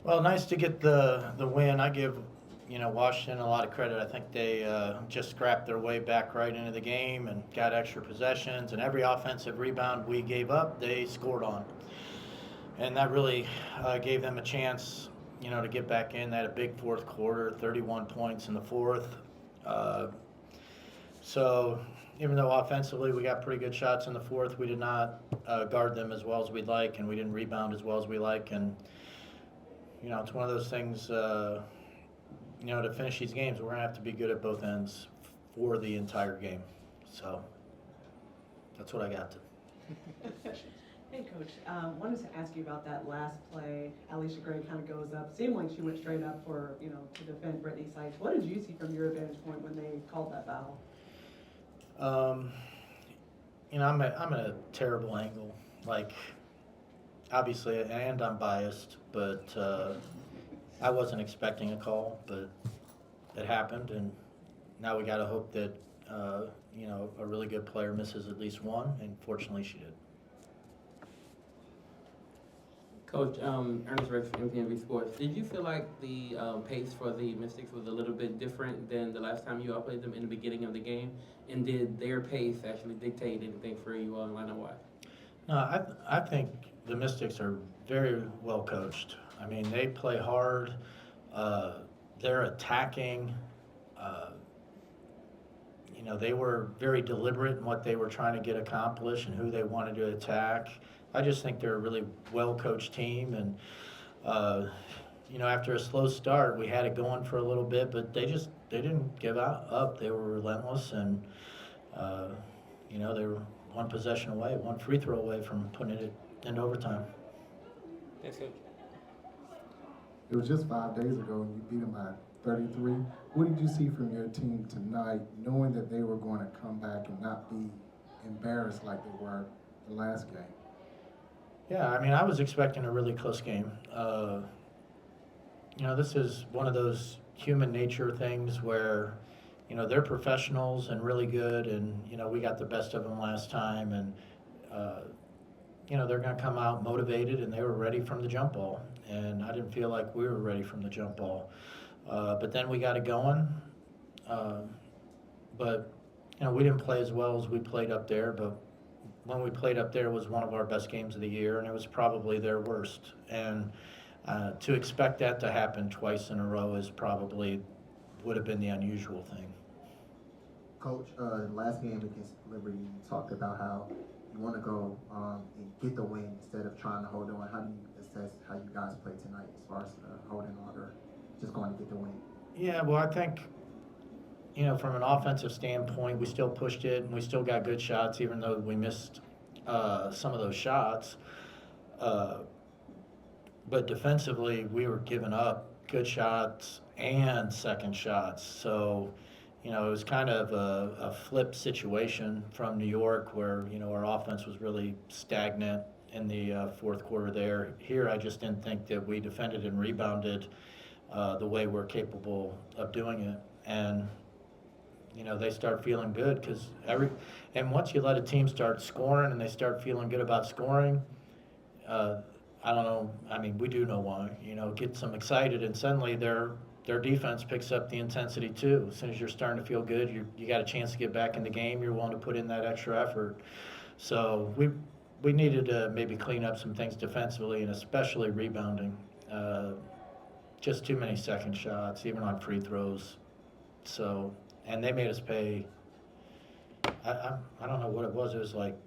Well, nice to get the win. I give Washington a lot of credit. I think they just scrapped their way back right into the game and got extra possessions. And every offensive rebound we gave up, they scored on, and that really gave them a chance, to get back in. They had a big fourth quarter, 31 points in the fourth. Uh, so even though offensively we got pretty good shots in the fourth, we did not guard them as well as we'd like, and we didn't rebound as well as we like. And it's one of those things. To finish these games, we're gonna have to be good at both ends for the entire game. So that's what I got. Hey, Coach. Wanted to ask you about that last play. Alicia Gray kind of goes up. Seemed like she went straight up for, to defend Brittany Sykes. What did you see from your vantage point when they called that foul? Um, I'm at a terrible angle. Like, obviously, and I'm biased, but I wasn't expecting a call, but it happened, and now we got to hope that a really good player misses at least one, and fortunately she did. Coach, Ernest Rex from MPNV Sports. Did you feel like the pace for the Mystics was a little bit different than the last time you all played them in the beginning of the game? And did their pace actually dictate anything for you all, and I know why? No, I think the Mystics are very well coached. I mean, they play hard. They're attacking. Uh, they were very deliberate in what they were trying to get accomplished and who they wanted to attack. I just think they're a really well-coached team, and after a slow start, we had it going for a little bit, but they didn't give up. They were relentless, and they were one possession away, one free throw away from putting it into overtime. Thanks, Coach. It was just 5 days ago, and you beat them by 33. What did you see from your team tonight, knowing that they were going to come back and not be embarrassed like they were the last game? Yeah, I mean, I was expecting a really close game. This is one of those human nature things where, they're professionals and really good, and, we got the best of them last time, and, they're going to come out motivated, and they were ready from the jump ball. And I didn't feel like we were ready from the jump ball. But then we got it going. But, we didn't play as well as we played up there, but when we played up there, it was one of our best games of the year, and it was probably their worst. And to expect that to happen twice in a row would have been the unusual thing. Coach, last game against Liberty, you talked about how you want to go and get the win instead of trying to hold on. How do you assess how you guys play tonight as far as holding on or just going to get the win? Yeah, well, I think, from an offensive standpoint, we still pushed it, and we still got good shots, even though we missed some of those shots. But defensively, we were giving up good shots and second shots. So, it was kind of a flip situation from New York where, our offense was really stagnant in the fourth quarter there. Here, I just didn't think that we defended and rebounded the way we're capable of doing it. And, they start feeling good because and once you let a team start scoring and they start feeling good about scoring, I don't know. I mean, we do know why. Gets them excited, and suddenly their defense picks up the intensity too. As soon as you're starting to feel good, you got a chance to get back in the game. You're willing to put in that extra effort. So we needed to maybe clean up some things defensively, and especially rebounding. Just too many second shots, even on free throws. So, and they made us pay. I don't know what it was. It was like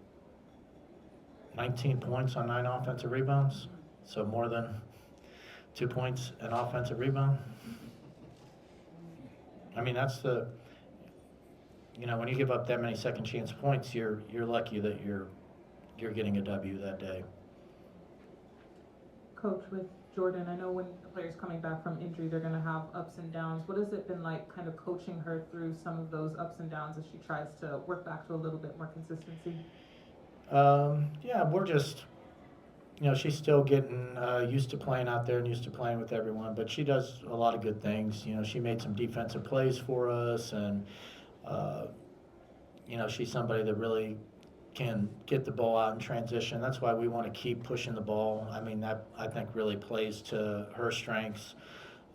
19 points on 9 offensive rebounds, so more than 2 points an offensive rebound. I mean, that's when you give up that many second chance points, you're lucky that you're getting a W that day. Coach, with Jordan, I know when the player's coming back from injury, they're going to have ups and downs. What has it been like kind of coaching her through some of those ups and downs as she tries to work back to a little bit more consistency? Yeah, we're just, she's still getting used to playing out there and used to playing with everyone, but she does a lot of good things. She made some defensive plays for us, and, she's somebody that really can get the ball out in transition. That's why we want to keep pushing the ball. I mean, that I think really plays to her strengths.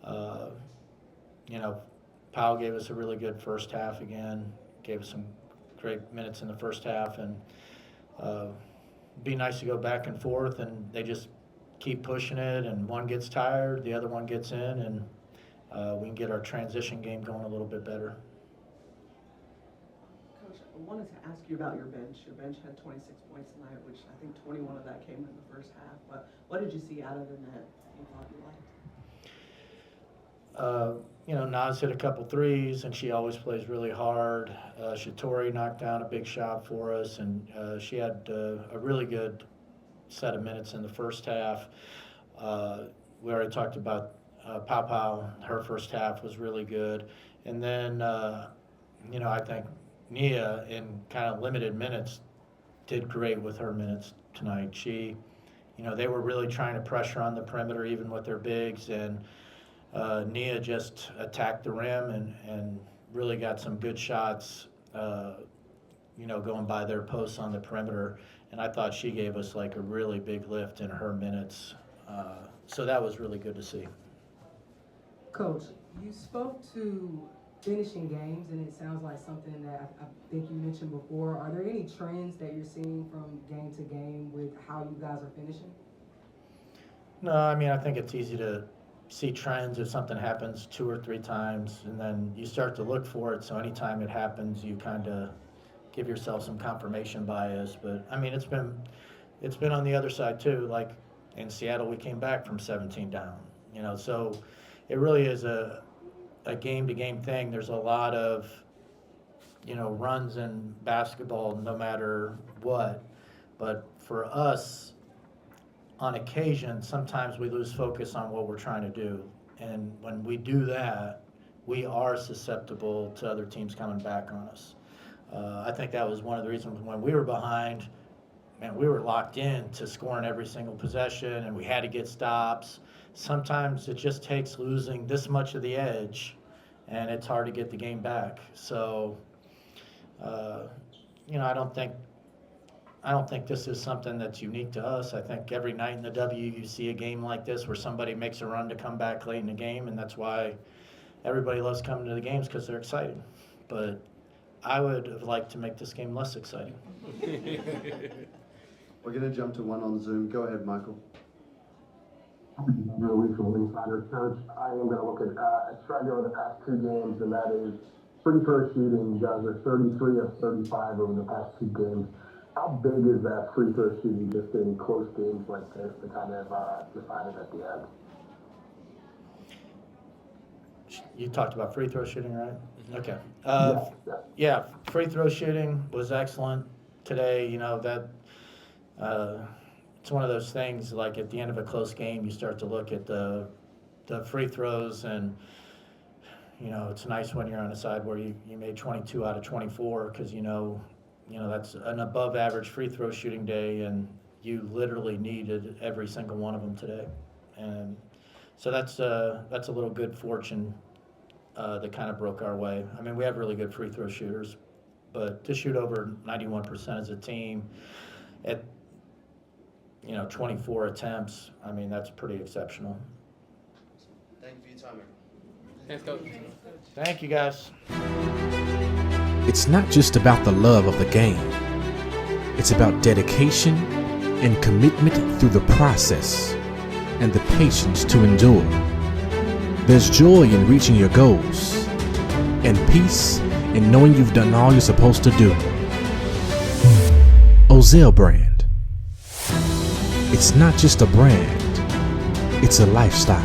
You know, Powell gave us a really good first half again, gave us some great minutes in the first half, and be nice to go back and forth, and they just keep pushing it, and one gets tired, the other one gets in, and we can get our transition game going a little bit better. Coach, I wanted to ask you about your bench. Your bench had 26 points tonight, which I think 21 of that came in the first half. But what did you see out of the net you thought you liked? You know, Naz hit a couple threes, and she always plays really hard. Shatori knocked down a big shot for us, and she had a really good set of minutes in the first half. We already talked about Pow Pow. Her first half was really good. And then, you know, I think Nia, in kind of limited minutes, did great with her minutes tonight. She, you know, they were really trying to pressure on the perimeter, even with their bigs, and Nia just attacked the rim and really got some good shots, you know, going by their posts on the perimeter. And I thought she gave us like a really big lift in her minutes. So that was really good to see. Coach, you spoke to finishing games, and it sounds like something that I think you mentioned before. Are there any trends that you're seeing from game to game with how you guys are finishing? No, I mean, I think it's easy to see trends if something happens 2 or 3 times, and then you start to look for it. So anytime it happens, you kind of give yourself some confirmation bias. But I mean, it's been on the other side too. Like in Seattle, we came back from 17 down. You know, so it really is a game-to-game thing. There's a lot of, you know, runs in basketball no matter what. But for us, on occasion, sometimes we lose focus on what we're trying to do. And when we do that, we are susceptible to other teams coming back on us. I think that was one of the reasons when we were behind, man, we were locked in to scoring every single possession, and we had to get stops. Sometimes it just takes losing this much of the edge, and it's hard to get the game back. So, you know, I don't think this is something that's unique to us. I think every night in the W you see a game like this where somebody makes a run to come back late in the game, and that's why everybody loves coming to the games, because they're excited. But I would have liked to make this game less exciting. We're going to jump to one on Zoom. Go ahead, Michael. Real week from Insider Coach. I am going to look at a trend over the past 2 games, and that is free throw shooting. You guys are 33 of 35 over the past 2 games. How big is that free throw shooting just in close games like this to kind of decide it at the end? You talked about free throw shooting, right? Okay. Yeah. Free throw shooting was excellent today. You know, that it's one of those things, like at the end of a close game, you start to look at the free throws, and, you know, it's nice when you're on a side where you made 22 out of 24, because you know that's an above average free throw shooting day, and you literally needed every single one of them today. And so that's a little good fortune that kind of broke our way. I mean, we have really good free throw shooters, but to shoot over 91% as a team at, you know, 24 attempts, I mean, that's pretty exceptional. Thank you for your time, Thanks, Coach. Thank you, guys. It's not just about the love of the game. It's about dedication and commitment through the process and the patience to endure. There's joy in reaching your goals and peace in knowing you've done all you're supposed to do. Ozell brand. It's not just a brand, it's a lifestyle.